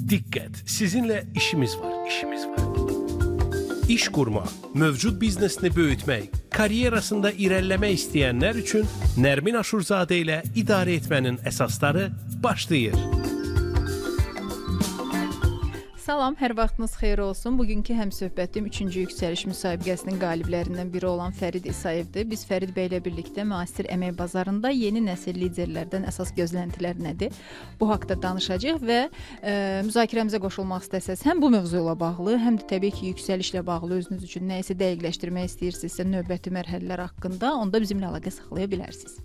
Diqqət, sizinlə işimiz var. İş qurmaq, mövcud biznesini böyütmək, karyerasında irəliləmək istəyənlər üçün Nərmin Aşurzadə ilə idarə etmənin əsasları başlayır. Salam, hər vaxtınız xeyir olsun. Bugünkü həmsöhbətim 3-cü yüksəliş müsabiqəsinin qaliblərindən biri olan Fərid İsayevdir. Biz Fərid bəy ilə birlikdə müasir əmək bazarında yeni nəsil liderlərdən əsas gözləntilər nədir? Bu haqda danışacağıq və müzakirəmizə qoşulmaq istəsəz, həm bu mövzu ilə bağlı, həm də təbii ki, yüksəlişlə bağlı özünüz üçün nəyisə dəqiqləşdirmək istəyirsinizsə növbəti mərhələlər haqqında, onda bizimlə əlaqə saxlaya bilərsiniz.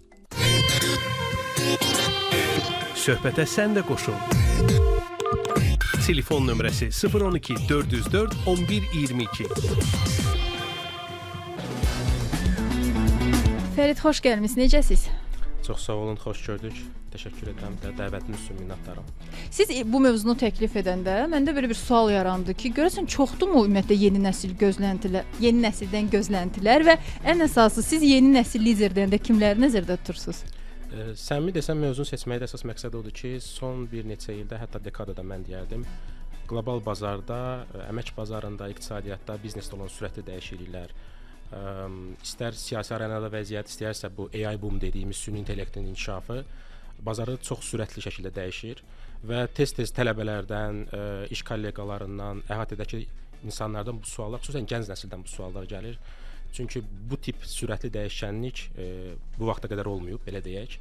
Söhbətə sən də qoşul. Telefon nömrəsi 012 404 1122. Fərid, xoş gəlmisiniz. Necəsiz? Çox sağ olun, xoş gördük. Təşəkkür edirəm də dəvətiniz üçün minnətdaram. Siz bu mövzunu təklif edəndə məndə belə bir sual yarandı ki, görəsən çoxdurmu ümumiyyətlə yeni nəsil gözləntilər, yeni nəsildən gözləntilər və ən əsası siz yeni nəsil lider deyəndə kimləri nəzərdə tutursunuz? Səmimi desəm, mövzunu seçməkdə əsas məqsəd odur ki, son bir neçə ildə, hətta dekadada mən deyərdim, qlobal bazarda, əmək bazarında, iqtisadiyyatda, biznesdə olan sürətli dəyişikliklər, istər siyasi arenada vəziyyət, istərsə bu AI boom dediyimiz süni intellektin inkişafı bazarı çox sürətli şəkildə dəyişir və tez-tez tələbələrdən, iş kolleqalarından, əhatədəki insanlardan bu suallar, xüsusən gənc nəsildən bu suallar gəlir. Çünki bu tip sürətli dəyişkənlik bu vaxta qədər olmayıb, belə deyək.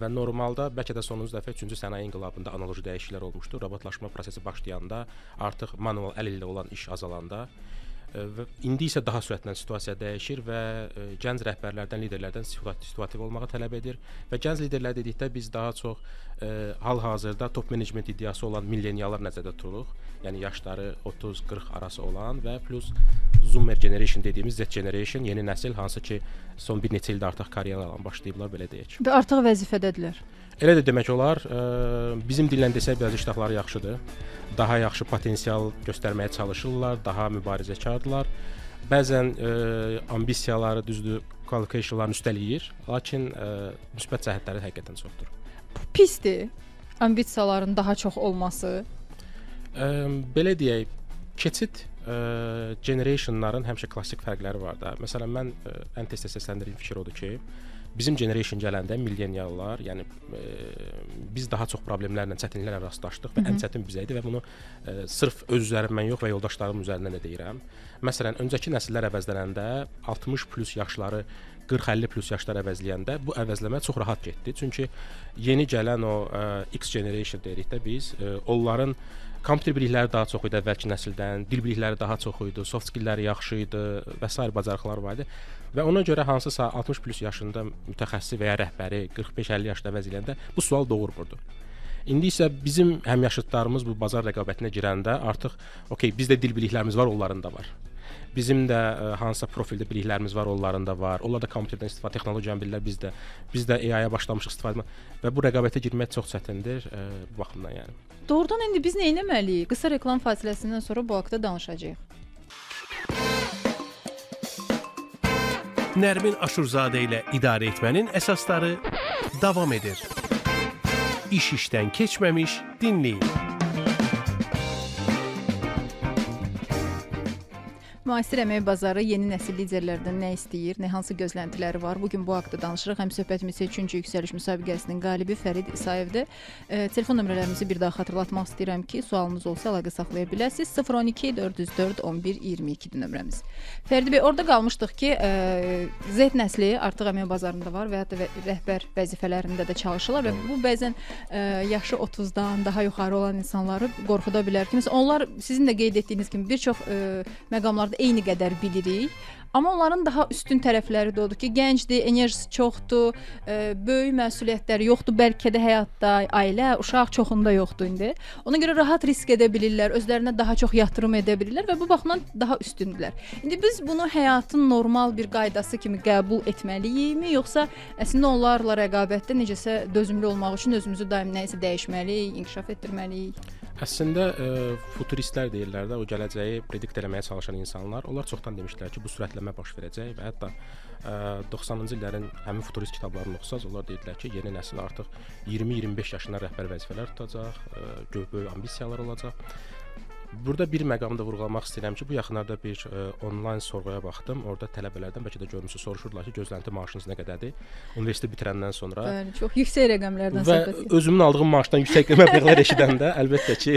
Və normalda bəlkə də sonuncu dəfə 3-cü sənaye inqilabında analoji dəyişikliklər olmuşdu. Robotlaşma prosesi başlayanda, artıq manual əl ilə olan iş azalanda və indi isə daha sürətlə situasiya dəyişir və gənc rəhbərlərdən, liderlərdən situativ olmağı tələb edir. Və gənc liderlər dedikdə biz daha çox hal-hazırda top menecment iddiası olan milleniallar nəzərdə tuturuq. Yəni yaşları 30-40 arası olan və plus Zoomer generation dediyimiz Z generation, yeni nəsil, hansı ki son bir neçə ildə artıq karyeralarına başlayıblar, belə deyək. Və artıq vəzifədədirlər. Elə də demək olar. Bizim dillə desək, biraz iştahları yaxşıdır. Daha yaxşı potensial göstərməyə çalışırlar, daha mübarizəkardırlar. Bəzən ambisiyaları, düzdür, qualificationlarını üstələyir, lakin müsbət cəhətləri həqiqətən çoxdur. Pisdir. Ambisiyaların daha çox olması. Belə deyək, keçid generationların həmişə klassik fərqləri var da. Məsələn, mən ən tez-tez səsləndirdiyim fikir odur ki, bizim generation gələndə milleniallar, yəni biz daha çox problemlərlə, çətinliklərlə rastlaşdıq və ən çətin bizə idi və bunu sırf öz üzərimdən yox və yoldaşlarım üzərindən də deyirəm. Məsələn, öncəki nəsillər əvəzlənəndə 60 plus yaşları 40-50 plus yaşlar əvəzləyəndə bu əvəzləmə çox rahat getdi. Çünki yeni gələn o X generation deyirik də biz, onların kompüter bilikləri daha çox idi əvvəlki nəsildən, dil bilikləri daha çox idi, soft skillləri yaxşı idi və sair bacarıqlar var idi. Və ona görə hansısa 60 plus yaşında mütəxəssis və ya rəhbəri 45-50 yaşda əvəzləyəndə bu sual doğurmurdu. İndi isə bizim həmyaşıdlarımız bu bazar rəqabətinə girəndə artıq okey, bizdə dil biliklərimiz var, onların da var. Bizim də hansısa profildə biliklərimiz var, onların da var. Onlar da kompüterdən istifadə, texnologiyanı bilirlər, biz də AI-ya başlamışıq istifadə və bu rəqabətə girmək çox çətindir bu baxımdan yəni. Doğrudan indi biz nə etməliyik? Qısa reklam fasiləsindən sonra bu haqda danışacağıq. Nərmin Aşurzadə ilə idarə etmənin əsasları davam edir. İş işdən keçməmiş dinləyin. Müasir əmək bazarı yeni nəsil liderlərdən nə istəyir, nə hansı gözləntiləri var? Bugün bu haqda danışırıq. Həmsöhbətimizə 3-cü yüksəliş müsabiqəsinin qalibi Fərid İsayevdir. Telefon nömrələrimizi bir daha xatırlatmaq istəyirəm ki, sualınız olsa əlaqə saxlaya bilərsiniz. 012 404 1122 nömrəmiz. Fərid bəy, orada qalmışdıq ki, Z nəsli artıq əmək bazarında var və hətta rəhbər vəzifələrində də çalışırlar və bu bəzən yaşı 30-dan daha yuxarı olan insanları qorxuda bilər ki, məsələn, onlar sizin də qeyd etdiyiniz kimi bir çox məqamlarda eyni qədər bilirik. Amma onların daha üstün tərəfləri də odur ki, gəncdir, enerjisi çoxdur, böyük məsuliyyətləri yoxdur, bəlkə də həyatda ailə, uşaq çoxunda yoxdur indi. Ona görə rahat risk edə bilirlər, özlərinə daha çox yatırım edə bilirlər və bu baxımdan daha üstündürlər. İndi biz bunu həyatın normal bir qaydası kimi qəbul etməliyikmi, yoxsa əslində onlarla rəqabətdə necəsə dözümlü olmaq üçün özümüzü daim nəyisə dəyişməliyik, inkişaf etdirməliyik? Əslində futuristlər deyirlər də, o gələcəyi predikt eləməyə çalışan insanlar, onlar çoxdan demişlər ki, bu sürətlənmə baş verəcək və hətta 90-cı illərin həmin futurist kitablarını oxusaz, onlar deyirlər ki, yeni nəsil artıq 20-25 yaşında rəhbər vəzifələr tutacaq, böyük ambisiyalar olacaq. Burada bir məqamda vurğulamaq istəyirəm ki, bu yaxınlarda bir onlayn sorğuya baxdım. Orada tələbələrdən bəlkə də görmüsünüz, soruşurlar ki, gözlənti maaşınız nə qədərdir? Universiteti bitirəndən sonra. Bəli, çox yüksək rəqəmlərdən və söhbət gedir. Özümün aldığım maaşdan yüksək məbləğlər eşidəndə əlbəttə ki,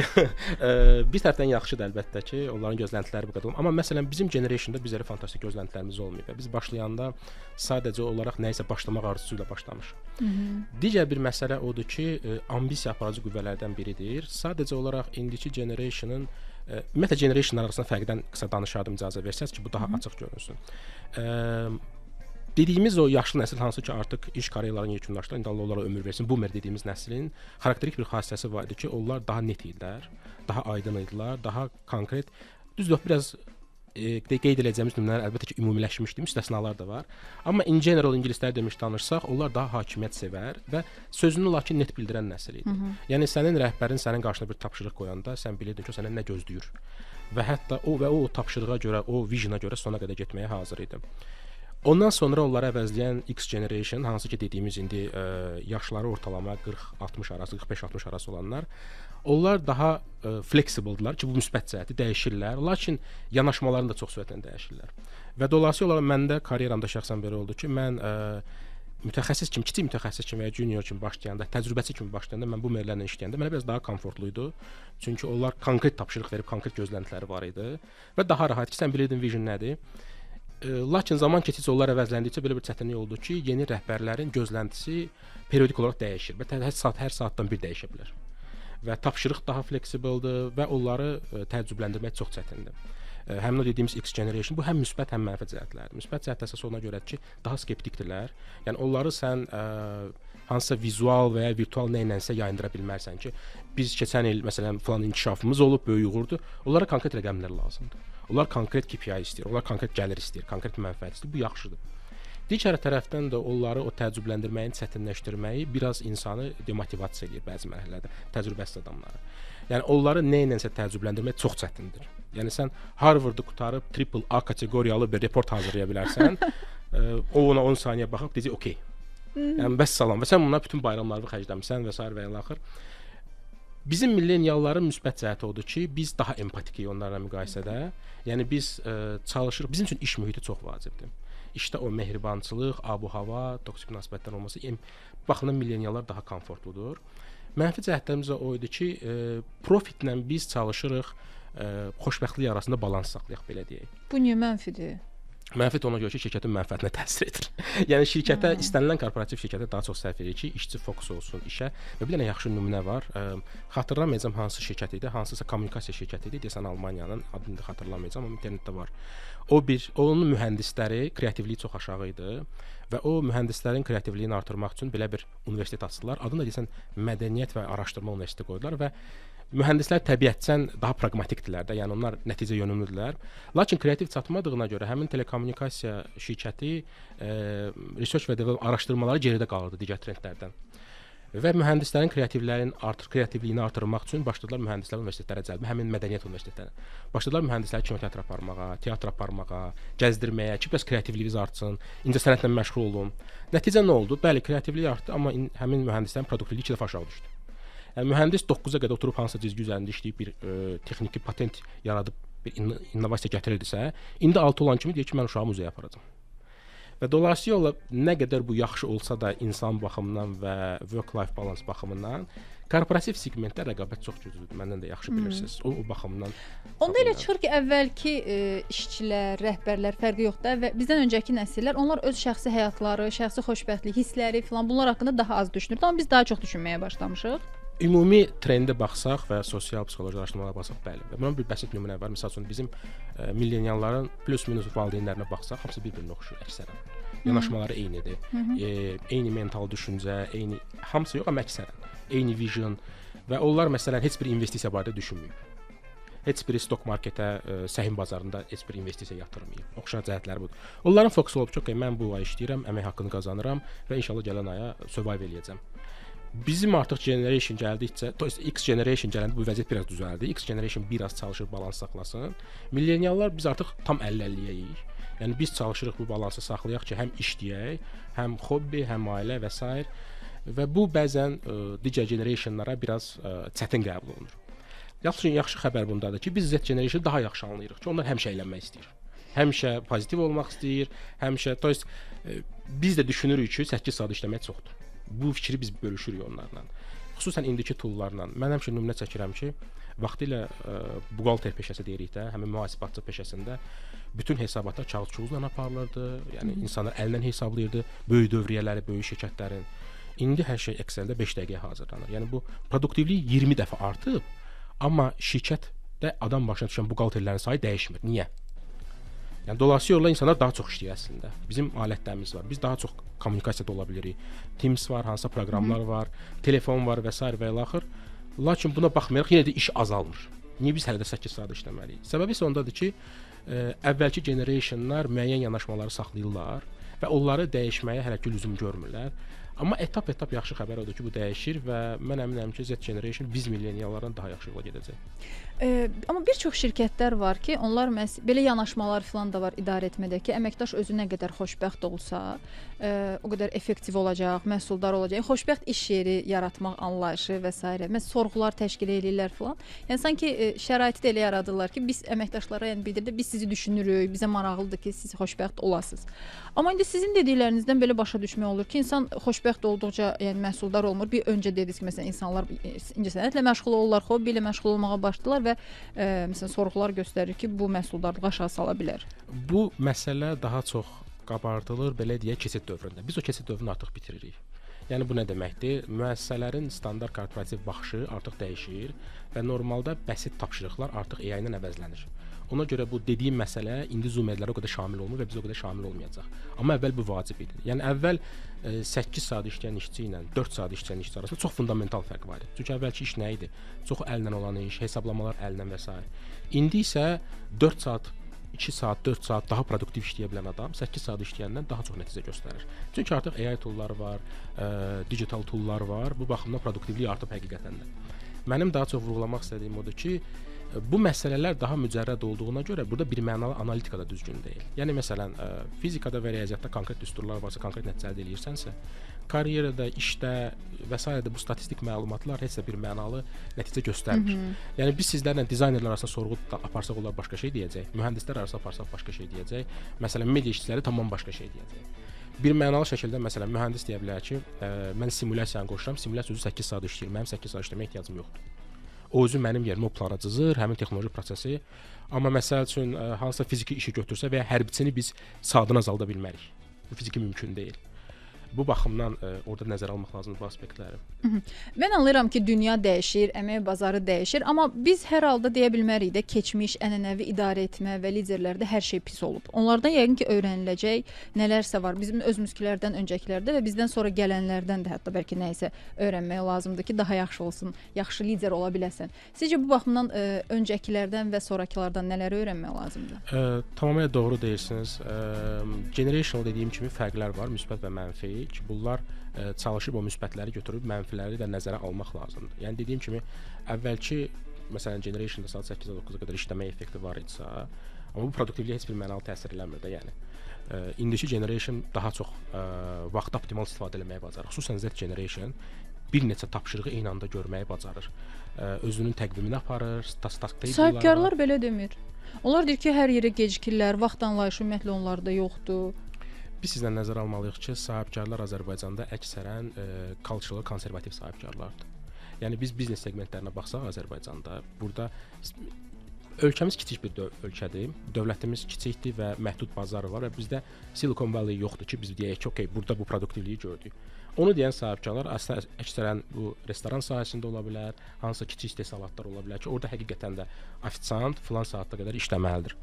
bir tərəfdən yaxşıdır əlbəttə ki, onların gözləntiləri bu qədər. Amma məsələn bizim generationda bizə fantastik gözləntilərimiz olmayıb və biz başlayanda sadəcə olaraq nə isə başlamaq arzusu ilə başlamışıq. Digər bir məsələ odur ki, ambisiya aparıcı qüvvələrdən biridir. Sadəcə olaraq indiki generationın ümumiyyətlə generationlar arasında fərqdən qısa danışardım icazə versəz ki, bu daha açıq görünsün. Dediyimiz o yaşlı nəsil hansı ki artıq iş karyeralarını yekunlaşdıran, indi Allah onlara ömür versin, boomer dediyimiz nəslin xarakterik bir xassəsi var idi ki, onlar daha net idilər, daha aydın idilər, daha konkret. Düzdür, biraz qeyd edəcəyimiz nümunələr əlbəttə ki, ümumiləşmişdir, müstəsnalar da var. Amma in general ingilislər demiş danışsaq, onlar daha hakimiyyət sevər və sözünü lakin net bildirən nəsil idi. Yəni sənin rəhbərin sənin qarşına bir tapşırıq qoyanda sən bilirdin ki, o səndən nə gözləyir və hətta o tapşırığa görə, o vizyona görə sona qədər getməyə hazır idi. Ondan sonra onları əvəzləyən X generation, hansı ki dediyimiz indi yaşları ortalama 40-60 arası, 45-60 arası olanlar, onlar daha fleksibldilər ki, bu müsbət cəhəti dəyişirlər, lakin yanaşmalarını da çox sürətlə dəyişirlər. Və dolayısıyla olaraq məndə karyeramda şəxsən belə oldu ki, mən mütəxəssis kimi, kiçik mütəxəssis kimi və ya junior kimi başlayanda, təcrübəçi kimi başlayanda mən bu mərhələlərlə işləyəndə mənə biraz daha komfortluydu. Çünki onlar konkret tapşırıq verib, konkret gözləntiləri var idi və daha rahat ki, sən bilirdin vision nədir. Lakin zaman keçdikcə onlar əvəzləndikcə belə bir çətinlik oldu ki, yeni rəhbərlərin gözləntisi periodik olaraq dəyişir və hər saatdan bir dəyişə bilər. Və tapşırıq daha fleksibeldir və onları təəccübləndirmək çox çətindir. Həmin o dediyimiz X generation bu həm müsbət, həm mənfi cəhətlərdir. Müsbət cəhət əsas ona görədir ki, daha skeptikdirlər. Yəni onları sən hansısa vizual və ya virtual nə ilənsə yayındıra bilmərsən ki, biz keçən il məsələn falan inkişafımız olub, böyük uğurdu. Onlara konkret rəqəmlər lazımdır. Onlar konkret KPI istəyir, onlar konkret gəlir istəyir, konkret mənfəət istəyir. Bu yaxşıdır. Digər tərəfdən də onları o təəccübləndirməyin çətinləşdirməyi biraz insanı demotivasiya edir bəzi mərhələlərdə, təcrübəsiz adamları. Yəni onları nə ilənsə təəccübləndirmək çox çətindir. Yəni sən Harvardı qurtarıb triple A kateqoriyalı bir report hazırlaya bilərsən, o ona 10 saniyə baxıb deyəcək, okey. Yəni bəs salam və sən buna bütün bayramları xərcləmisən və s. və ilaxır. Bizim millenialların müsbət cəhəti odur ki, biz daha empatikik onlarla müqayisədə. Yəni biz çalışırıq, bizim üçün iş mühiti çox vacibdir. İşdə o mehribançılıq, ab-hava, toksik münasibətlər olması baxımdan milleniallar daha komfortludur. Mənfi cəhətlərimiz o idi ki, profitlə biz çalışırıq xoşbəxtlik arasında balans saxlayaq, belə deyək. Bu niyə mənfidir? Mənfi ona görə ki, şirkətin mənfəətinə təsir edir. Yəni şirkətə, istənilən korporativ şirkətə daha çox sərf edir ki, işçi fokus olsun işə. Və bir dənə yaxşı nümunə var. Xatırlamayacağam hansı şirkət idi, hansısa kommunikasiya şirkəti idi, desən Almaniyanın, adını da xatırlamayacağam, amma internetdə var. Onun mühəndisləri kreativliyi çox aşağı idi və o mühəndislərin kreativliyini artırmaq üçün belə bir universitet açdılar. Adını da desən Mədəniyyət və Araşdırma Universiteti qoydular və mühəndislər təbiətdən daha praqmatikdirlər də, yəni onlar nəticə yönümlüdürlər. Lakin kreativ çatmadığına görə həmin telekommunikasiya şirkəti research və araşdırmaları geridə qalırdı digər trendlərdən. Və mühəndislərin kreativliyini artırmaq üçün başladılar mühəndislər universitetlərə cəlb, həmin mədəniyyət universitetlərinə. Başladılar mühəndisləri kinoteatr aparmağa, teatr aparmağa, gəzdirməyə, ki, bəs kreativliyiniz artsın, incəsənətlə məşğul olun. Nəticə nə oldu? Bəli, kreativlik artdı, amma həmin mühəndislərin produktivliyi 2 dəfə aşağı düşdü. Yəni mühəndis 9-a qədər oturub hansısa cizgi üzərində işləyib bir texniki patent yaradıb bir innovasiya gətirirdisə, indi 6 olan kimi deyir ki, mən uşağımı muzeyə aparacağam. Və dolayısıyla nə qədər bu yaxşı olsa da insan baxımından və work-life balance baxımından korporativ segmentdə rəqabət çox güclüdür. Məndən də yaxşı bilirsiniz. O baxımdan. Onda elə çıxır ki, əvvəlki işçilər, rəhbərlər fərqi yoxdur və bizdən öncəki nəsillər onlar öz şəxsi həyatları, şəxsi xoşbəxtlik, hissləri filan bunlar haqqında daha az düşünürdü, amma biz daha çox düşünməyə başlamışıq. Ümumi trendə baxsaq və sosial psixoloji araşdırmalara baxsaq, bəli. Bunun bir bəsit nümunə var. Məsəl üçün bizim millenialların plus-minus valideynlərinə baxsaq, hamısı bir-birinə oxşuyur əksərən. Yanaşmaları eynidir. Eyni mental düşüncə, eyni hamısı yox, amma əksərən eyni vision və onlar məsələn heç bir investisiya barədə düşünməyib. Heç biri stok marketə, səhim bazarında heç bir investisiya yatırmayıb. Oxşar cəhətləri budur. Onların fokusu olub ki, mən bu ay işləyirəm, əmək haqqını qazanıram və inşallah gələn aya survive eləyəcəm. Bizim artıq generation gəldikcə, to есть X generation gələndə bu vəziyyət biraz düzəldi. X generation biraz çalışır balans saxlasın. Millenniallar biz artıq tam 50-50-yəyik. Yəni biz çalışırıq bu balansı saxlayaq ki, həm işləyək, həm hobbi, həm ailə və s. Və bu bəzən digər generationlara biraz çətin qəbul olunur. Yaxşı xəbər bundadır ki, biz Z generation daha yaxşı anlayırıq ki, onlar həmişə əylənmək istəyir. Həmişə pozitiv olmaq istəyir, həmişə, to есть biz də düşünürük ki, 8 saat işləmək çoxdur. Bu fikri biz bölüşürük onlarla. Xüsusən indiki toollarla. Mən həmişə nümunə çəkirəm ki, vaxtilə buğalter peşəsi deyirik də, həmin mühasibatçı peşəsində bütün hesabatlar kağız-küğüzlə aparılırdı. Yəni insanlar əllə hesablayırdı böyük dövriyyələri, böyük şirkətlərin. İndi hər şey Excel-də 5 dəqiqəyə hazırlanır. Yəni bu produktivlik 20 dəfə artıb, amma şirkətdə adam başına düşən buğalterlərin sayı dəyişmir. Niyə? Yəni dolayısıyla yolla insanlar daha çox işləyir əslində. Bizim alətlərimiz var. Biz daha çox kommunikasiyada ola bilirik. Teams var, hansısa proqramlar var, telefon var və s. və ilaxır. Lakin buna baxmayaraq yenə də iş azalmır. Niyə biz hələ də 8 saat işləməliyik? Səbəbi isə ondadır ki, əvvəlki generationlar müəyyən yanaşmaları saxlayırlar və onları dəyişməyə hələ ki lüzum görmürlər. Amma etap-etap yaxşı xəbər odur ki, bu dəyişir və mən əminəm ki, Z generation biz millenniallardan daha yaxşı yola gedəcək. Amma bir çox şirkətlər var ki, onlar belə yanaşmalar falan da var idarə etmədə ki, əməkdaş özü nə qədər xoşbəxt olsa, o qədər effektiv olacaq, məhsuldar olacaq. Xoşbəxt iş yeri yaratmaq anlayışı və s. Məsələn, sorğular təşkil edirlər falan. Yəni sanki şəraiti də elə yaradırlar ki, biz əməkdaşlara yəni bildirdə biz sizi düşünürük, bizə maraqlıdır ki, siz xoşbəxt olasınız. Amma indi sizin dediklərinizdən belə başa düşmək olur ki, insan xoşbəxt olduqca, yəni məhsuldar olmur. Bir öncə dediniz ki, məsələn, insanlar incəsənətlə məşğul olurlar, hobbi ilə məşğul olmağa başlayırlar və məsələn, sorğular göstərir ki, bu məhsuldarlığı aşağı sala bilər. Bu məsələ daha çox qabardılır, belə deyək, keçid dövründə. Biz o keçid dövrünü artıq bitiririk. Yəni bu nə deməkdir? Müəssisələrin standart korporativ baxışı artıq dəyişir və normalda bəsit tapşırıqlar artıq AI ilə əvəzlənir. Ona görə bu dediyim məsələ indi Zoom edləri o qədər şamil olmur və biz o qədər şamil olmayacaq. Amma əvvəl bu vacib idi. Yəni əvvəl 8 saat işləyən işçi ilə 4 saat işləyən işçi arasında çox fundamental fərq var idi. Çünki əvvəlki iş nə idi? Çox əllə olan iş, hesablamalar əllə və s. İndi isə 4 saat 2 saat, 4 saat daha produktiv işləyə bilən adam 8 saat işləyəndən daha çox nəticə göstərir. Çünki artıq AI toolları var, digital toollar var. Bu baxımdan produktivlik artıb həqiqətən də. Mənim daha çox vurğulamaq istədiyim odur ki, bu məsələlər daha mücərrəd olduğuna görə burada birmənalı analitika da düzgün deyil. Yəni məsələn, fizikada və riyaziyyatda konkret düsturlar varsa, konkret nəticə əldə edirsənsə, karyerada, işdə və s. bu statistik məlumatlar heç də bir mənalı nəticə göstərmir. Yəni biz sizlərlə dizaynerlər arasında sorğu aparsaq onlar başqa şey deyəcək, mühəndislər arasında aparsaq başqa şey deyəcək, məsələn media işçiləri tamam başqa şey deyəcək. Bir mənalı şəkildə məsələn mühəndis deyə bilər ki, mən simulyasiyanı qoşuram, simulyasiya özü 8 saat işləyir, mənim 8 saat işləməyə ehtiyacım yoxdur. O özü mənim yerimə o plana cızır, həmin texnoloji prosesi. Amma məsəl üçün hansısa fiziki işi götürsə və ya hərbiçini biz saatını azalda bilmərik. Bu fiziki mümkün deyil. Bu baxımdan orada nəzərə almaq lazımdır bu aspektləri. Mən anlayıram ki, dünya dəyişir, əmək bazarı dəyişir, amma biz hər halda deyə bilmərik də keçmiş ənənəvi idarə etmə və liderlərdə hər şey pis olub. Onlardan yəqin ki, öyrəniləcək nələrsə var. Bizim özümüzkilərdən öncəkilərdə və bizdən sonra gələnlərdən də hətta bəlkə nə isə öyrənmək lazımdır ki, daha yaxşı olsun, yaxşı lider ola biləsən. Sizcə bu baxımdan öncəkilərdən və sonrakılardan nələri öyrənmək lazımdır? Tamamilə doğru deyirsiniz. Generational dediyim kimi fərqlər var, müsbət və mənfi. Ki bunlar çalışıb o müsbətləri götürüb mənfiləri də nəzərə almaq lazımdır. Yəni dediyim kimi əvvəlki məsələn generationda saat 8-ə 9-a qədər işləmə effekti var idisə, amma bu produktivliyə heç bir mənalı təsir eləmir də, yəni. İndiki generation daha çox vaxtı optimal istifadə etməyi bacarır. Xüsusən Z generation bir neçə tapşırığı eyni anda görməyi bacarır. Özünün təqvimini aparır, task table'lar. Sahibkarlar belə demir. Onlar deyir ki, hər yerə gecikirlər, vaxt anlayışı ümumiyyətlə onlarda yoxdur. Biz sizdən nəzərə almalıyıq ki, sahibkarlar Azərbaycanda əksərən cultural konservativ sahibkarlardır. Yəni biz biznes segmentlərinə baxsaq Azərbaycanda, burada ölkəmiz kiçik bir ölkədir. Dövlətimiz kiçikdir və məhdud bazarı var və bizdə Silicon Valley yoxdur ki, biz deyək ki, okey, burada bu produktivliyi gördük. Onu deyən sahibkarlar əksərən bu restoran sahəsində ola bilər, hansısa kiçik istehsalatlar ola bilər ki, orada həqiqətən də ofisiant filan saata qədər işləməlidir.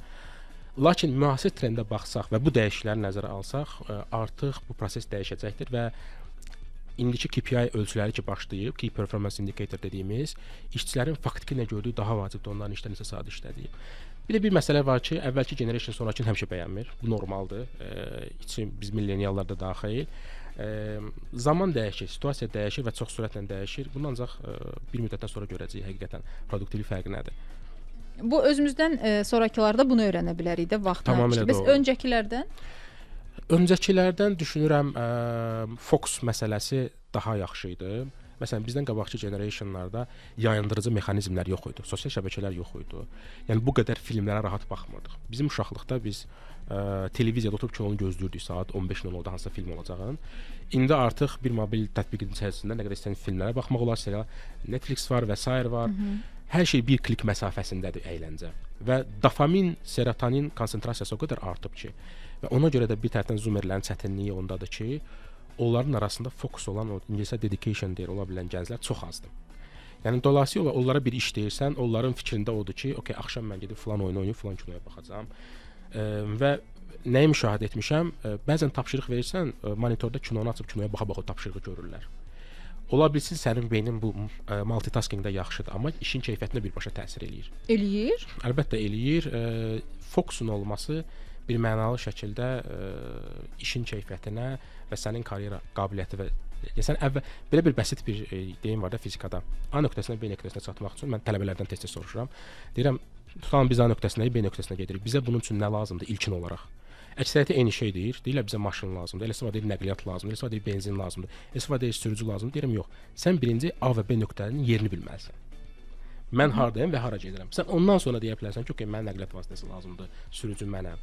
Lakin müasir trendə baxsaq və bu dəyişiklikləri nəzərə alsaq, artıq bu proses dəyişəcəkdir və indiki KPI ölçüləri ki başlayıb, Key Performance Indicator dediyimiz, işçilərin faktiki nə gördüyü daha vacibdir onların işdə neçə saat işlədiyi. Bir məsələ var ki, əvvəlki generation sonrakını həmişə bəyənmir. Bu normaldır. Biz milleniallar da daxil. Zaman dəyişir, situasiya dəyişir və çox sürətlə dəyişir. Bunu ancaq bir müddətdən sonra görəcəyik həqiqətən produktivlik fərqi nədir. Bu özümüzdən sonrakılarda bunu öyrənə bilərik də vaxtla. Tamamilə Bəs doğru. Öncəkilərdən düşünürəm fokus məsələsi daha yaxşı idi. Məsələn, bizdən qabaqçı generationlarda yayındırıcı mexanizmlər yox idi. Sosial şəbəkələr yox idi. Yəni bu qədər filmlərə rahat baxmırdıq. Bizim uşaqlıqda biz televiziyada oturub kinonu gözləyirdik saat 15:00-da hansısa film olacağını. İndi artıq bir mobil tətbiqin içərisində nə qədər istəyən filmlərə baxmaq olar, serial, Netflix var və sair var. Hər şey bir klik məsafəsindədir əyləncə. Və dopamin, serotonin konsentrasiyası o qədər artıb ki, və ona görə də bir tərəfdən zoomerlərin çətinliyi ondadır ki, onların arasında fokus olan, o ingiliscə dedication deyir, ola bilən gənclər çox azdır. Yəni dolayısıyla onlara bir iş deyirsən, onların fikrində odur ki, okey, axşam mən gedib falan oyun oynayıb falan kinoya baxacağam. Və nəyi müşahidə etmişəm? Bəzən tapşırıq verirsən, monitorda kinonu açıb kinoya baxa-baxa o tapşırığı görürlər. Ola bilsin sənin beynin bu multitaskingdə yaxşıdır, amma işin keyfiyyətinə birbaşa təsir eləyir. Eləyir? Əlbəttə eləyir. Fokusun olması bir mənalı şəkildə işin keyfiyyətinə və sənin karyera qabiliyyəti və sən əvvəl belə bir bəsit bir deyim var da fizikada. A nöqtəsindən B nöqtəsinə çatmaq üçün mən tələbələrdən tez-tez soruşuram. Deyirəm, tutalım biz A nöqtəsindən B nöqtəsinə gedirik. Bizə bunun üçün nə lazımdır ilkin olaraq? Əksəriyyəti eyni şey deyir. Deyirlər bizə maşın lazımdır. Eləsi var deyir nəqliyyat lazımdır. Eləsi var deyir benzin lazımdır. Eləsi var deyir sürücü lazımdır. Deyirəm yox. Sən birinci A və B nöqtələrinin yerini bilməlisən. Mən hardayam və hara gedirəm. Sən ondan sonra deyə bilərsən ki, okey, mənə nəqliyyat vasitəsi lazımdır. Sürücü mənəm.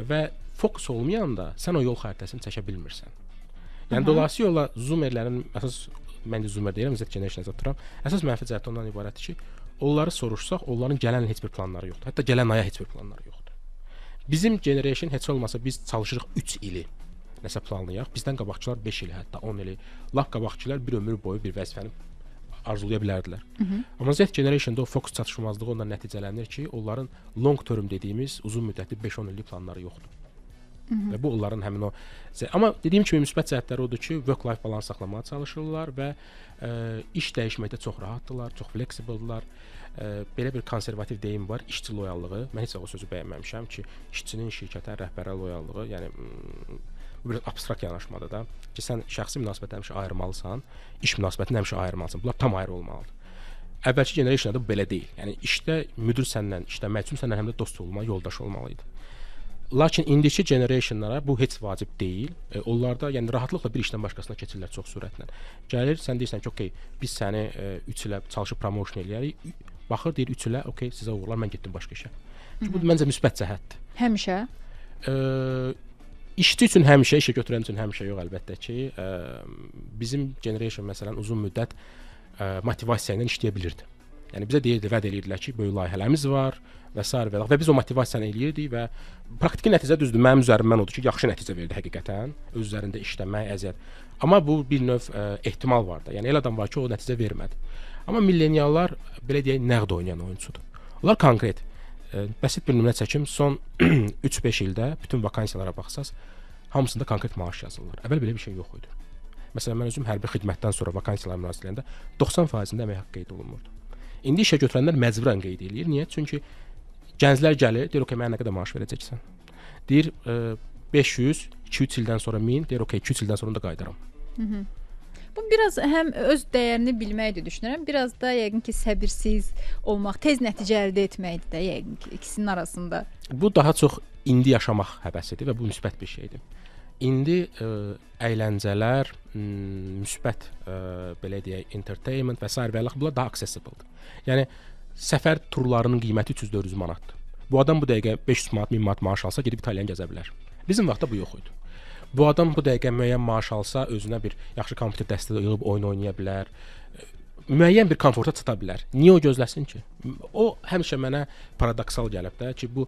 Və fokus olmayanda sən o yol xəritəsini çəkə bilmirsən. Yəni dolayısıyla zoomerlərin əsas məncə zoomer deyirəm, Z generation-a tuturam. Əsas mənfi cəhəti ondan ibarətdir ki, onları soruşsaq, onların gələn il heç bir planları yoxdur. Hətta gələn aya heç bir planları yoxdur. Bizim generation heç olmasa biz çalışırıq 3 ili nəsə planlayaq. Bizdən qabaqçılar 5 ili, hətta 10 ili. Lap qabaqçılar bir ömür boyu bir vəzifəni arzulaya bilərdilər. Amma Z generation-da o fokus çatışmazlığı ondan nəticələnir ki, onların long term dediyimiz uzun müddətli 5-10 illik planları yoxdur. Və bu onların həmin o amma dediyim kimi müsbət cəhətləri odur ki, work life balans saxlamağa çalışırlar və iş dəyişməkdə çox rahatdırlar, çox fleksibldırlar. Belə bir konservativ deyim var, işçi loyallığı. Mən heç o sözü bəyənməmişəm ki, işçinin şirkətə, rəhbərə loyallığı, yəni bu biraz abstrakt yanaşmadır da ki, sən şəxsi münasibətləri həmişə ayırmalısan, iş münasibətini həmişə ayırmalısan. Bunlar tam ayrı olmalıdır. Əvvəlki generationda bu belə deyil. Yəni işdə müdir səndən, işləmək üçün səndən həm də dost olmalı, yoldaş olmalı idi. Lakin indiki generationlara bu heç vacib deyil. Onlarda yəni rahatlıqla bir işdən başqasına keçirlər çox sürətlə. Gəlir, sən deyirsən ki, okey, biz səni 3 ilə çalışıb promotion eləyərik. Baxır, deyir 3 ilə, okey, sizə uğurlar, mən getdim başqa işə. Bu məncə müsbət cəhətdir. Həmişə? İşçi üçün həmişə, işə götürən üçün həmişə yox əlbəttə ki. Bizim generation məsələn uzun müddət motivasiya ilə işləyə bilirdi. Yəni bizə vəd edirdilər ki, böyük layihələrimiz var və sair və biz o motivasiyanı eləyirdik və praktiki nəticə düzdür, mənim üzərimdən odur ki, yaxşı nəticə verdi həqiqətən, öz üzərində işləmək, əziyyət. Amma bu bir növ ehtimal var da. Yəni elə adam var ki, o nəticə vermədi. Amma milleniallar belə deyək, nəqd oynayan oyunçudur. Onlar konkret. Bəsit bir nümunə çəkim, son 3-5 ildə bütün vakansiyalara baxsaz, hamısında konkret maaş yazırlar. Əvvəl belə bir şey yox idi. Məsələn, mən özüm hərbi xidmətdən sonra vakansiyalara müraciət edəndə 90%-ində əmək haqqı qeyd olunmurdu. İndi işə götürənlər məcburən qeyd edir. Niyə? Çünki gənclər gəlir, deyir, okey, mənə nə qədər maaş verəcəksən? Deyir, 500, 2-3 ildən sonra 1000, deyir, okey, 2-3 ildən sonra da qayıdaram. Bu biraz həm öz dəyərini bilməkdir düşünürəm, biraz da yəqin ki, səbirsiz olmaq, tez nəticə əldə etməkdir də yəqin ki, ikisinin arasında. Bu daha çox indi yaşamaq həvəsidir və bu müsbət bir şeydir. İndi əyləncələr, müsbət belə deyək, entertainment və sair və bunlar daha accessible-dır. Yəni səfər turlarının qiyməti 300-400 manatdır. Bu adam bu dəqiqə 500 manat, 1000 manat maaş alsa gedib İtaliyanı gəzə bilər. Bizim vaxtda bu yox idi. Bu adam bu dəqiqə müəyyən maaş alsa özünə bir yaxşı kompüter dəstəyi yığıb oyun oynaya bilər. Müəyyən bir komforta çata bilər. Niyə o gözləsin ki? O həmişə mənə paradoksal gəlib də ki, bu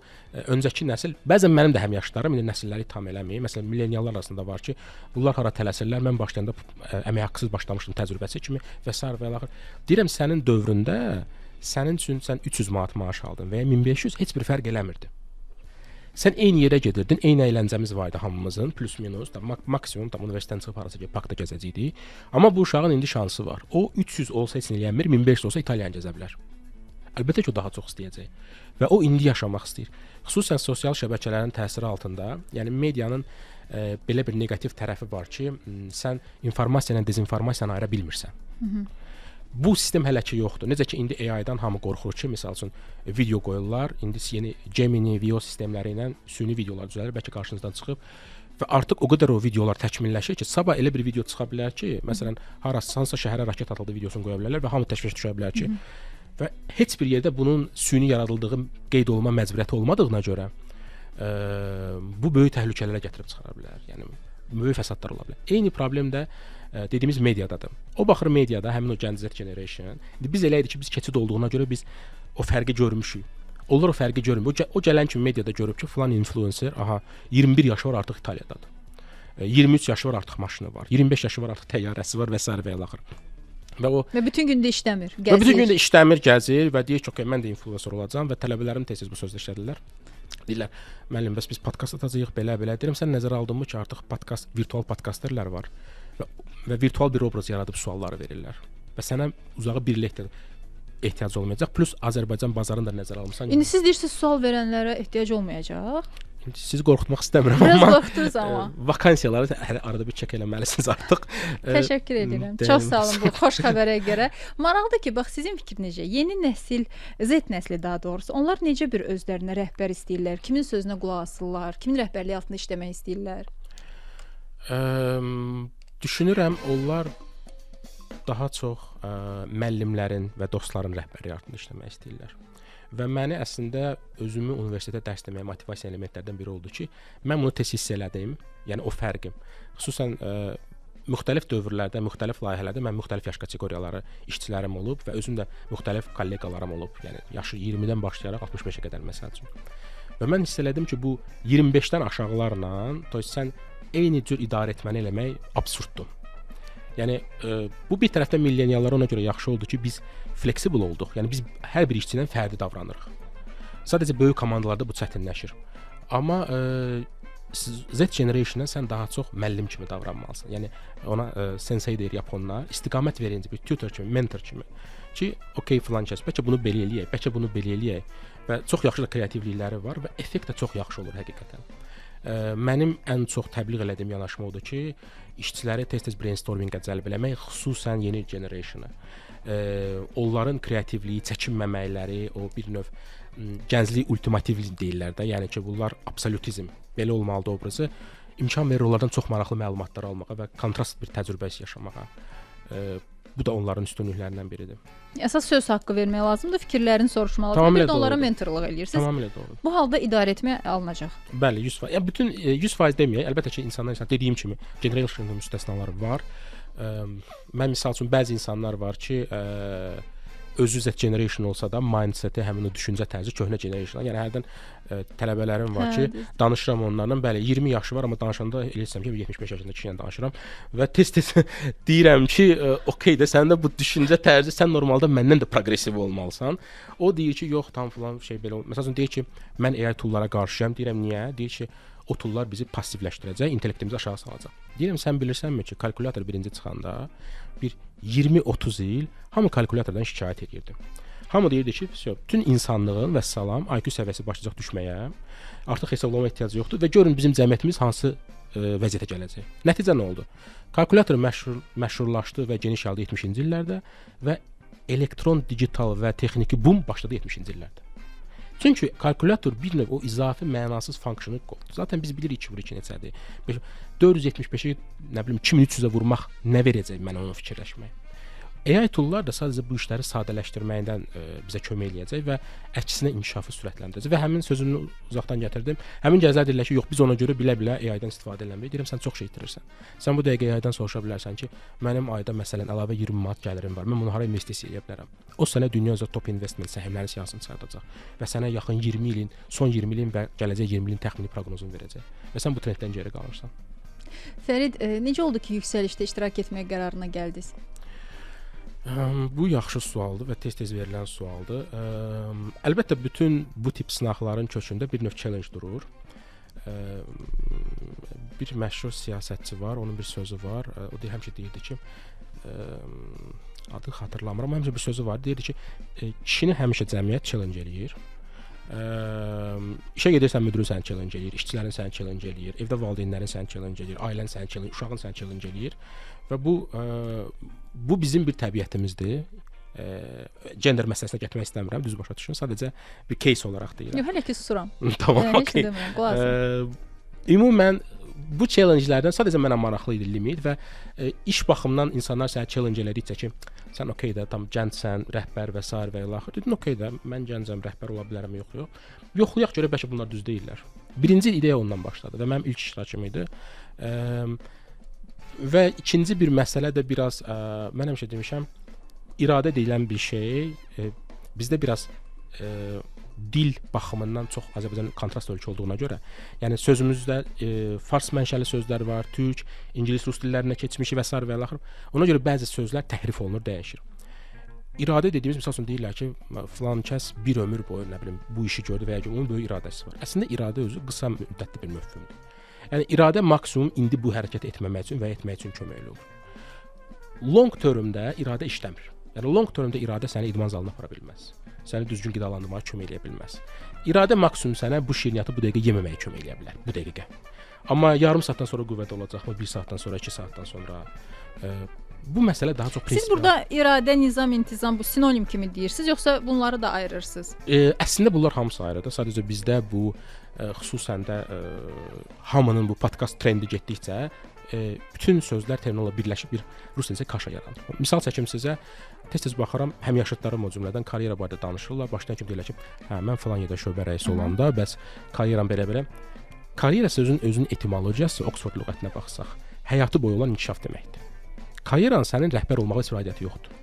öncəki nəsil, bəzən mənim də həmyaşıdlarım indi nəsilləri tam eləmir. Məsələn, milleniallar arasında var ki, bunlar hara tələsirlər. Mən başlayanda əmək haqqısız başlamışdım təcrübəsi kimi və sair və ilaxır. Deyirəm sənin dövründə sənin üçün sən 300 manat maaş aldın və ya 1500 heç bir fərq eləmirdi. Sən eyni yerə gedirdin, eyni əyləncəmiz var idi hamımızın, plus minus, maksimum tam universitetdən çıxıb harasa gedib parkda gəzəcəkdik. Amma bu uşağın indi şansı var. O 300 olsa heç nə eləmir, 1500 olsa İtaliyanı gəzə bilər. Əlbəttə ki, o daha çox istəyəcək və o indi yaşamaq istəyir. Xüsusən sosial şəbəkələrin təsiri altında, yəni medianın belə bir neqativ tərəfi var ki, sən informasiya ilə dezinformasiyanı ayıra bilmirsən. Bu sistem hələ ki yoxdur. Necə ki indi AI-dan hamı qorxur ki, məsəl üçün video qoyurlar, indi yeni Gemini, Veo sistemləri ilə süni videolar düzəlir, bəlkə qarşınızdan çıxıb və artıq o qədər o videolar təkmilləşir ki, sabah elə bir video çıxa bilər ki, məsələn, hansısa şəhərə raket atıldı videosunu qoya bilərlər və hamı təşviş düşə bilər ki, və heç bir yerdə bunun süni yaradıldığı qeyd olunma məcburiyyəti olmadığına görə bu böyük təhlükələrə gətirib çıxara bilər. Yəni böyük fəsadlar ola bilər. Eyni problem də dediyimiz mediadadır. O baxır mediada həmin o gənc Z generation. İndi biz elə idi ki, biz keçid olduğuna görə biz o fərqi görmüşük. Onlar o fərqi görmür. O gələn kimi mediada görüb ki, falan influencer, 21 yaşı var artıq İtaliyadadır. 23 yaşı var artıq maşını var. 25 yaşı var artıq təyyarəsi var və s. və ilaxır. Və bütün gün də işləmir, gəzir. Və bütün gün də işləmir, gəzir və deyir ki, okay, mən də influencer olacağam və tələbələrim tez-tez bu sözlə işlədirlər. Deyirlər, müəllim, bəs biz podkast atacağıq belə. Deyirəm, sən nəzərə aldınmı ki, artıq virtual podkasterlər var və virtual bir obraz yaradıb sualları verirlər. Və sənə uzağı bir il ehtiyac olmayacaq. Plus Azərbaycan bazarını da nəzərə almısan. İndi siz deyirsiniz sual verənlərə ehtiyac olmayacaq. Sizi qorxutmaq istəmirəm Biraz amma qorxdunuz amma. Vakansiyaları arada bir çək eləməlisiniz artıq. Təşəkkür edirəm. Çox sağ olun bu xoş xəbərə görə. Maraqlıdır ki, bax sizin fikir necə? Yeni nəsil, Z nəsli daha doğrusu, onlar necə bir özlərinə rəhbər istəyirlər? Kimin sözünə qulaq asırlar? Kimin rəhbərliyi altında işləmək istəyirlər? Düşünürəm onlar daha çox müəllimlərin və dostların rəhbərliyi altında işləmək istəyirlər. Və məni əslində özümü universitetdə dərs deməyə motivasiya elementlərdən biri oldu ki, mən bunu tez hiss elədim, yəni o fərqim. Xüsusən müxtəlif dövrlərdə, müxtəlif layihələrdə mən müxtəlif yaş kateqoriyaları işçilərim olub və özüm də müxtəlif kolleqalarım olub. Yəni yaşı 20-dən başlayaraq 65-ə qədər məsəl üçün. Və mən hiss elədim ki, bu 25-dən aşağılarla, sən eyni cür idarə etməni eləmək absurddur. Yəni bu bir tərəfdən milleniallara ona görə yaxşı oldu ki, biz flexible olduq. Yəni biz hər bir işçi ilə fərdi davranırıq. Sadəcə böyük komandalarda bu çətinləşir. Amma Z generation-dan sən daha çox müəllim kimi davranmalısan. Yəni ona sensei deyir yaponlar, istiqamət verici bir tutor kimi, mentor kimi. Ki, okay filan kəs, bəlkə bunu belə eləyək, bəlkə bunu belə eləyək. Və çox yaxşı da kreativlikləri var və effekt də çox yaxşı olur həqiqətən. Mənim ən çox təbliğ elədiyim yanaşma odur ki, işçiləri tez-tez brainstorming-ə cəlb eləmək, xüsusən yeni generation-a. Onların kreativliyi, çəkinməməkləri, o bir növ gənclik ultimativizm deyirlər də, yəni ki, bunlar absolutizm, belə olmalıdır obrazı, imkan verir onlardan çox maraqlı məlumatlar almağa və kontrast bir təcrübə yaşamağa. Bu da onların üstünlüklərindən biridir. Əsas söz haqqı vermək lazımdır, fikirlərini soruşmalıdır. Bir də onlara mentorluq eləyirsiniz. Tamamilə doğrudur. Bu halda idarə etmə alınacaq. Bəli, 100%. Yəni bütün 100% deməyək. Əlbəttə ki, insanlar dediyim kimi generation müstəsnaları var. Mən misal üçün bəzi insanlar var ki, özü Z generation olsa da mindseti, həmin o düşüncə tərzi köhnə generation. Yəni hərdən tələbələrim var ki, danışıram onlarla. Bəli, 20 yaşı var, amma danışanda eləsəm ki, 75 yaşında kişi ilə danışıram və tez-tez deyirəm ki, okey də sənin də bu düşüncə tərzi, sən normalda məndən də progressiv olmalısan. O deyir ki, yox, tam falan şey belə. Məsələn deyir ki, mən AI toollara qarşıyam. Deyirəm niyə? Deyir ki, o toollar bizi passivləşdirəcək, intellektimizi aşağı salacaq. Deyirəm, sən bilirsənmi ki, kalkulyator birinci çıxanda bir 20-30 il hamı kalkulyatordan şikayət edirdi. Hamı deyirdi ki, bütün insanlığın və salam IQ səviyyəsi başlayacaq düşməyə, artıq hesablama ehtiyacı yoxdur və görün bizim cəmiyyətimiz hansı vəziyyətə gələcək. Nəticə nə oldu? Kalkulyator məşhurlaşdı və geniş yayıldı 70-ci illərdə və elektron, digital və texniki boom başladı 70-ci illərdə. Çünki kalkulyator bir növ o izafi mənasız funksiyonu qovdu. Zaten biz bilirik 2 vur 2 neçədir. 475-i nə bilim 2300-ə vurmaq nə verəcək mənə onu fikirləşmək. AI toollar da sadəcə bu işləri sadələşdirməkdən bizə kömək eləyəcək və əksinə inkişafı sürətləndirəcək. Və həmin sözünü uzaqdan gətirdim. Həmin gəzlər deyirlər ki, yox biz ona görə bilə-bilə AI-dan istifadə eləmirik. Deyirəm sən çox şey itirirsən. Sən bu dəqiqə AI-dan soruşa bilərsən ki, mənim ayda məsələn əlavə 20 manat gəlirim var. Mən bunu hara investisiya edə bilərəm? O sənə dünya üzrə top investment səhmləri siyasətini çıxardacaq və sənə yaxın 20 ilin, son 20 ilin və gələcək 20 ilin təxmini proqnozunu verəcək. Və sən bu trenddən geri qalırsan. Fərid, necə oldu ki, yüksəlişdə iştirak etməyə qərarına gəldiniz? Bu yaxşı sualdır və tez-tez verilən sualdır. Əlbəttə bütün bu tip sınaqların kökündə bir növ challenge durur. Bir məşhur siyasətçi var, onun bir sözü var. O deyir, həmişə deyirdi ki, adı xatırlamıram, həmişə bir sözü var. Deyirdi ki, kişini həmişə cəmiyyət challenge eləyir. İşə gedirsən müdirin səni challenge eləyir, işçilərin səni challenge eləyir, evdə valideynlərin səni challenge eləyir, ailən səni challenge, uşağın səni challenge eləyir və bu bizim bir təbiətimizdir. Gender məsələsinə getmək istəmirəm, düz başa düşün. Sadəcə bir case olaraq deyirəm. Yox, hələ ki susuram. Tamam, Heç okey. demirəm, qulaq asın. Ümumən bu challenge-lərdən sadəcə mənə maraqlı idi limit və iş baxımından insanlar səni challenge elədikcə ki, sən okey də, tam gəncsən, rəhbər və s. və ilə axır. Dedin okey də, mən gəncəm, rəhbər ola bilərəm, yox. Yoxlayaq görə bəlkə bunlar düz deyirlər. Birinci ideya ondan başladı və mənim ilk iştirakım idi. Və ikinci bir məsələ də biraz mən həmişə demişəm, iradə deyilən bir şey bizdə biraz dil baxımından çox Azərbaycan kontrast ölkə olduğuna görə, yəni sözümüzdə fars mənşəli sözlər var, türk, ingilis, rus dillərinə keçmişi və s. və ilə axır. Ona görə bəzi sözlər təhrif olunur, dəyişir. İradə dediyimiz, məsəl üçün deyirlər ki, filan kəs bir ömür boyu, nə bilim, bu işi gördü və ya ki, onun böyük iradəsi var. Əslində iradə özü qısa müddətli bir mövhumdur. Yəni iradə maksimum indi bu hərəkət etməmək üçün və etmək üçün köməkli olur. Long termdə iradə işləmir. Yəni long termdə iradə səni idman zalına apara bilməz. Səni düzgün qidalandırmağa kömək eləyə bilməz. İradə maksimum sənə bu şirniyyatı bu dəqiqə yeməməyə kömək eləyə bilər, bu dəqiqə. Amma yarım saatdan sonra qüvvədə olacaqmı, 1 saatdan sonra, 2 saatdan sonra bu məsələ daha çox prinsipial. Siz burada iradə, nizam, intizam bu sinonim kimi deyirsiniz, yoxsa bunları da ayırırsınız? Əslində bunlar hamısı ayrıdır. Sadəcə bizdə bu xüsusən də hamının bu podkast trendi getdikcə bütün sözlər terminalla birləşib bir rus dilində kaşa yaradır. Misal çəkim sizə, tez-tez baxaram, həmyaşıdlarım o cümlədən karyera barədə danışırlar. Başdan kim deyirlər ki, hə mən falan yerdə şöbə rəisi olanda, bəs karyeram belə-belə. Karyera sözünün özünün etimologiyası Oxford lüğətinə baxsaq, həyatı boyu olan inkişaf deməkdir. Karyeranın sənin rəhbər olmağa heç vədiyyəti yoxdur.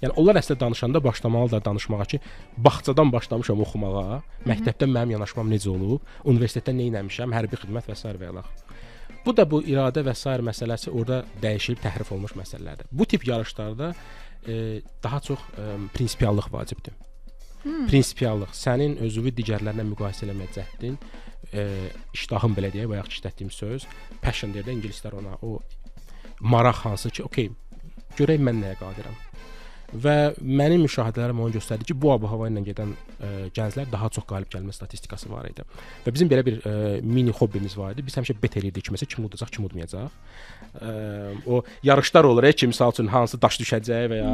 Yəni onlar əslində danışanda başlamalılar danışmağa ki, bağçadan başlamışam oxumağa, məktəbdə mənim yanaşmam necə olub, universitetdə nə etmişəm, hərbi xidmət və s. və ilə. Bu da bu iradə və s. məsələsi orada dəyişilib təhrif olmuş məsələlərdir. Bu tip yarışlarda daha çox prinsipiallıq vacibdir. Prinsipiallıq, sənin özünü digərlərlə müqayisə eləmək cəhdin, iştahın belə deyək, bayaq işlətdiyim söz, passion deyir də ingilislər ona, o maraq hansı ki, okey, görək mən nəyə qadirəm. Və mənim müşahidələrim onu göstərdi ki, bu ab-hava ilə gedən gənclər daha çox qalib gəlmə statistikası var idi. Və bizim belə bir mini hobbimiz var idi. Biz həmişə bet eləyirdik ki, məsələn, kim udacaq, kim udmayacaq. O yarışlar olur ki, misal üçün hansı daş düşəcək və ya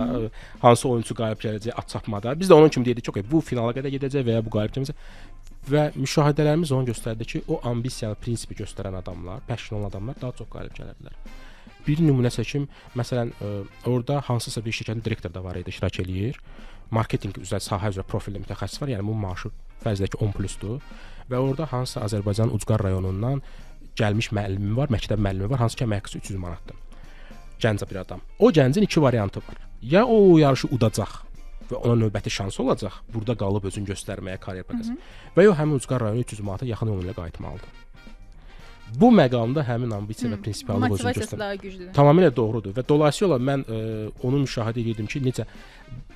hansı oyunçu qalib gələcək at çapmada. Biz də onun kimi deyirdik ki, okey, bu finala qədər gedəcək və ya bu qalib gələcək. Və müşahidələrimiz onu göstərdi ki, o ambisiyanı, prinsipi göstərən adamlar, passion olan adamlar daha çox qalib gələ bilər. Bir nümunə çəkim, məsələn, orada hansısa bir şirkətin direktoru da var idi, iştirak eləyir. Marketinq üzrə, sahə üzrə profilli mütəxəssis var, yəni bu maaşı fərzdəki 10+-dur. Və orada hansısa Azərbaycanın Ucqar rayonundan gəlmiş müəllimi var, məktəb müəllimi var, hansı ki, əmək haqqısı 300 manatdır. Gənc bir adam. O gəncin iki variantı var. Ya o yarışı udacaq və ona növbəti şansı olacaq, burada qalıb özünü göstərməyə, karyer proqresi. Və ya həmin Ucqar rayonu 300 manata yaxın yolu ilə qayıtmalıdır. Bu məqamda həmin ambisiya və prinsipiallıq özünü göstərir. Daha güclüdür. Tamamilə doğrudur və dolayısıyla mən onu müşahidə edirdim ki, necə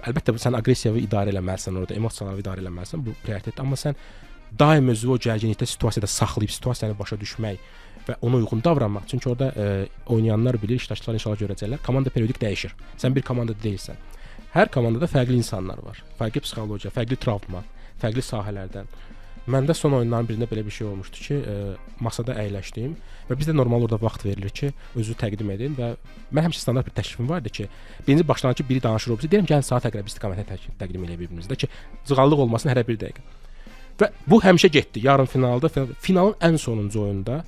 əlbəttə sən aqressiyavi idarə etməlisən orada, emosiyaları idarə etməlisən, bu prioritet, amma sən daim özünü o gərginlikdə situasiyada saxlayıb situasiyanı başa düşmək və ona uyğun davranmaq. Çünki orada oynayanlar bilir, iştirakçılar inşallah görəcəklər. Komanda periodik dəyişir. Sən bir komandada deyilsən. Hər komandada fərqli insanlar var. Fərqli psixologiya, fərqli travma, fərqli sahələrdən. Məndə son oyunların birində belə bir şey olmuşdu ki, masada əyləşdim və bizdə normal orada vaxt verilir ki, özünü təqdim edin və mən həmişə standart bir təklifim vardı ki, birinci başlanğıcı biri danışır olsa, deyirəm gəlin saat əqrəb istiqamətə təqdim eləyə bir-birinizdə ki, cığallıq olmasın hər bir dəqiqə. Və bu həmişə getdi. Yarın finalın ən sonuncu oyununda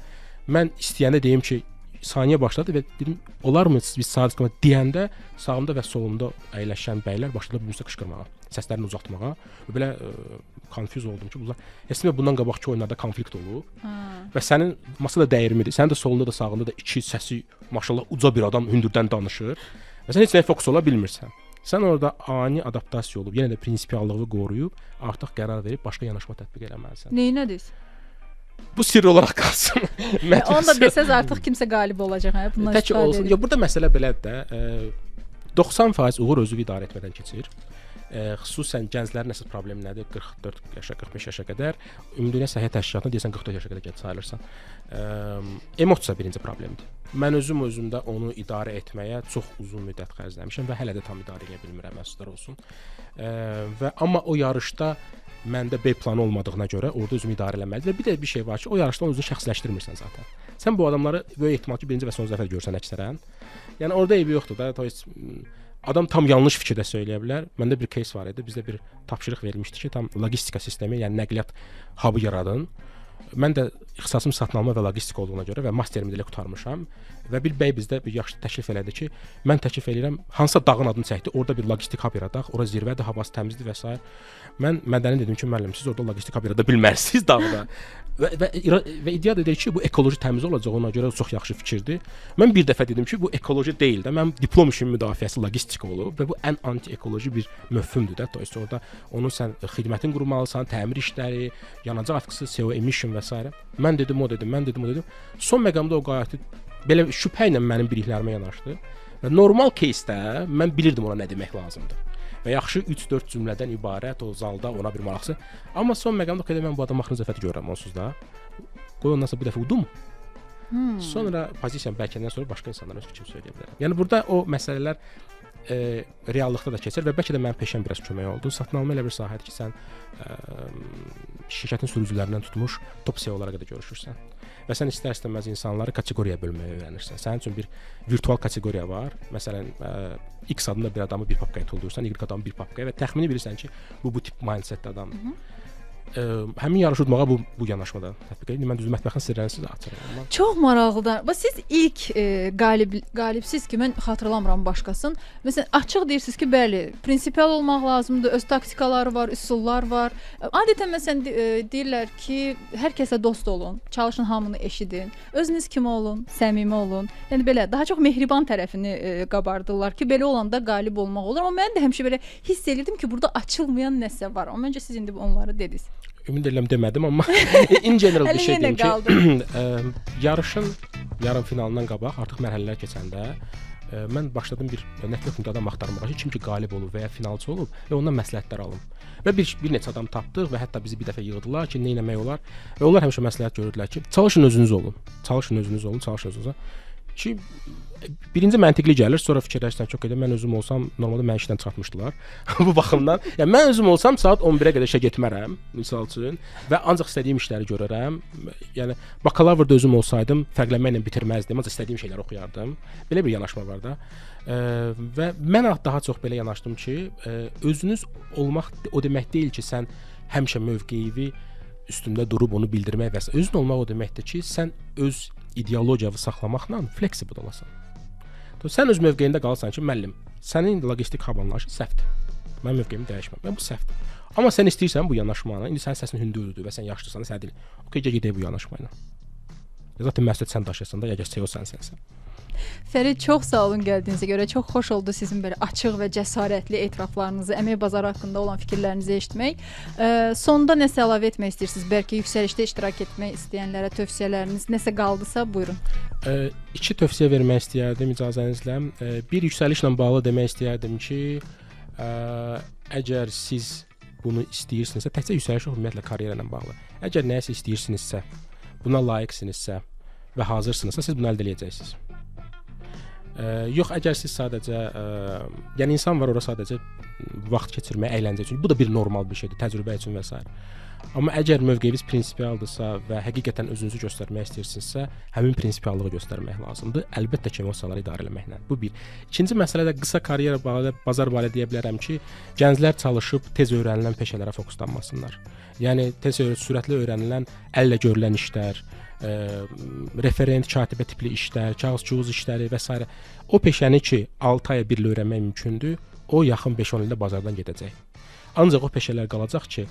mən istəyəndə deyim ki, saniyə başladı və dedim, olarmı biz saat istiqamət deyəndə sağımda və solumda əyləşən bəylər başladılar bir-birinə qışqırmağa, səslərini uzatmağa və belə konfüz oldum ki, bunlar əslində bundan qabaqki oyunlarda konflikt olub. Və sənin masada dəyirmidir. Sənin də solunda da sağında da iki səsi maşallah uca bir adam hündürdən danışır. Və sən heç nəyə fokus ola bilmirsən. Sən orada ani adaptasiya olub, yenə də prinsipiallığı qoruyub, artıq qərar verib başqa yanaşma tətbiq eləməlisən. Neynədir? Bu sirr olaraq qalsın. Onu da desəz artıq kimsə qalib olacaq, hə? Bundan istifadə edin. Burada məsələ belədir də, 90% uğur özünü idarə etmədən keçir. xüsusən gənclərin əsas problemi nədir? 44 yaşa, 45 yaşa qədər Ümumdünya Səhiyyə Təşkilatına deyəsən 44 yaşa qədər gənc sayılırsan. Emosiya birinci problemdir. Mən özümdə onu idarə etməyə çox uzun müddət xərcləmişəm və hələ də tam idarə edə bilmirəm, məsləhətlər olsun. Və amma o yarışda məndə B planı olmadığına görə orada özümü idarə etməliyəm və bir də bir şey var ki, o yarışda özünü şəxsləşdirmirsən zaten. Sən bu adamları böyük ehtimal ki, birinci və son dəfə görsən əksərən. Yəni orada eybi yoxdur da. Adam tam yanlış fikir də söyləyə bilər. Məndə bir case var idi. Bizdə bir tapşırıq verilmişdi ki, tam logistika sistemi, yəni nəqliyyat hub'ı yaradın. Mən də ixtisasım satın alma və logistika olduğuna görə və masterimi də elə qurtarmışam və bir bəy bizdə bir yaxşı təklif elədi ki, mən təklif eləyirəm, hansısa dağın adını çəkdi, orada bir logistik hub yaradaq, ora zirvədir, havası təmizdir və s. Mən mədəni dedim ki, müəllim, siz orada logistik hub yarada bilmərsiniz dağda. və iddia edir ki, bu ekoloji təmiz olacaq, ona görə çox yaxşı fikirdir. Mən bir dəfə dedim ki, bu ekoloji deyil də, mənim diplom işimin müdafiəsi logistika olub və bu ən anti-ekoloji bir mövhümdür də. Dolayısıyla orada onu sən xidmətin qurmalısan, təmir işləri, yanacaq atkısı, CO emission və s. Mən dedim, o dedim. Son məqamda o qayəti belə şübhə ilə mənim biliklərimə yanaşdı və normal кейsdə mən bilirdim ona nə demək lazımdır. Və yaxşı 3-4 cümlədən ibarət o zalda ona bir maraqsı. Amma son məqamda qədər mən bu adamın axırıncı dəfə görürəm onsuz da. Qoy ondan sonra bir dəfə udum. Sonra pozisiyam bəlkədən sonra başqa insanlara öz fikrimi söyləyə bilərəm. Yəni burada o məsələlər reallıqda da keçir və bəlkə də mənim peşəm biraz kömək oldu. Satın alma elə bir sahədir ki, sən şirkətin sürücülərindən tutmuş top CEO-lara qədər görüşürsən. Və sən istər-istəməz insanları kateqoriyaya bölməyə öyrənirsən. Sənin üçün bir virtual kateqoriya var. Məsələn, X adında bir adamı bir papkaya tuldurursan, Y adamı bir papkaya və təxmini bilirsən ki, bu tip mindsetdə adamdır. Həmin yarış udmağa bu yanaşmada tətbiq edir. Mən düz mətbəxin sirlərini sizə açıram. Çox maraqlıdır. Bax siz ilk qalibsiz ki, mən xatırlamıram başqasın. Məsələn, açıq deyirsiniz ki, bəli, prinsipial olmaq lazımdır, öz taktikaları var, üsullar var. Adətən məsələn deyirlər ki, hər kəsə dost olun, çalışın hamını eşidin, özünüz kimi olun, səmimi olun. Yəni belə daha çox mehriban tərəfini qabardırlar ki, belə olanda qalib olmaq olur. Amma mən də həmişə belə hiss edirdim ki, burada açılmayan nəsə var. Amma məncə siz indi onları dediniz. Ümid edirəm demədim, amma in general bir şey deyim ki, yarışın yarım finalından qabaq artıq mərhələlər keçəndə mən başladım bir network adam axtarmağa ki, kim ki qalib olub və ya finalçı olub və ondan məsləhətlər alım. Və bir neçə adam tapdıq və hətta bizi bir dəfə yığdılar ki, nə etmək olar. Və onlar həmişə məsləhət görürdülər ki, çalışın özünüz olun. Ki birinci məntiqli gəlir, sonra fikirləşsən çox edə mən özüm olsam normalda məni işdən çıxartmışdılar. Bu baxımdan, yəni mən özüm olsam saat 11-ə qədər işə getmərəm, misal üçün, və ancaq istədiyim işləri görərəm. Yəni bakalavrda özüm olsaydım fərqlənməklə bitirməzdim, ancaq istədiyim şeyləri oxuyardım. Belə bir yanaşma var da. Və mən daha çox belə yanaşdım ki, özünüz olmaq o demək deyil ki, sən həmişə mövqeyi üstündə durub onu bildirmək və s. Özün olmaq o deməkdir ki, sən öz ideologiyanı saxlamaqla flexible olasan. Sən öz mövqeyində qalsan ki, müəllim, sənin logistik hub anlayışı səhvdir. Mən mövqeyimi dəyişməm. Bu səhvdir. Amma sən istəyirsən bu yanaşmanı, indi sənin səsin hündürdür və sən yaşlısan, sən deyil. Okay, gedək bu yanaşmayla. Zaten məsuliyyət sən daşıyırsan da, ya CEO sənsən. Fərid, çox sağ olun gəldiyinizə görə. Çox xoş oldu sizin belə açıq və cəsarətli etiraflarınızı, əmək bazarı haqqında olan fikirlərinizi eşitmək. Sonda nəsə əlavə etmək istəyirsiniz? Bəlkə yüksəlişdə iştirak etmək istəyənlərə tövsiyələriniz nəsə qaldısa, buyurun. İki tövsiyə vermək istəyərdim icazənizlə. Bir yüksəlişlə bağlı demək istəyərdim ki, əgər siz bunu istəyirsinizsə, təkcə yüksəliş ümumiyyətlə karyera ilə bağlı. Əgər nəyisə istəyirsinizsə, buna layiqsinizsə və hazırsınızsa, siz bunu əldə edəcəksiniz. Yox, əgər siz sadəcə, yəni insan var ora sadəcə vaxt keçirmək, əyləncə üçün. Bu da bir normal bir şeydir, təcrübə üçün və s. Amma əgər mövqeyiniz prinsipialdısa və həqiqətən özünüzü göstərmək istəyirsinizsə, həmin prinsipiallığı göstərmək lazımdır. Əlbəttə ki, emosiyaları idarə etməklə. Bu bir. İkinci məsələ də qısa karyera barədə, bazar barədə deyə bilərəm ki, gənclər çalışıb tez öyrənilən peşələrə fokuslanmasınlar. Yəni tez sürətli öyrənilən, əllə görülən işlər, referent, katibə tipli işlər, kağız-çuğuz işləri və s. O peşəni ki, 6 aya birlə öyrənmək mümkündür, o yaxın 5-10 ildə bazardan gedəcək. Ancaq o peşələr qalacaq ki,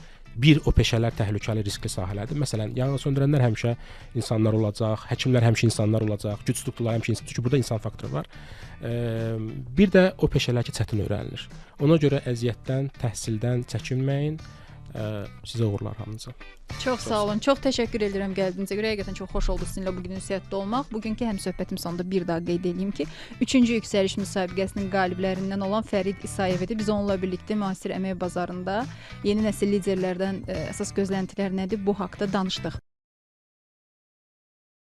o peşələr təhlükəli, riskli sahələrdir. Məsələn, yanğın söndürənlər həmişə insanlar olacaq, həkimlər həmişə insanlar olacaq, güc tutduqlar həmişə insan. Çünki burada insan faktoru var. Bir də o peşələr ki, çətin öyrənilir. Ona görə əziyyətdən, təhsildən çəkinməyin. Sizə uğurlar hamınıza. Çox sağ olun. Çox təşəkkür edirəm gəldiyinizə görə. Həqiqətən çox xoş oldu sizinlə bu gün ünsiyyətdə olmaq. Bugünkü həmsöhbətim sonunda bir daha qeyd edeyim ki, 3-cü yüksəliş müsabiqəsinin qaliblərindən olan Fərid İsayev idi. Biz onunla birlikdə müasir əmək bazarında yeni nəsil liderlərdən əsas gözləntilər nədir? Bu haqqda danışdıq.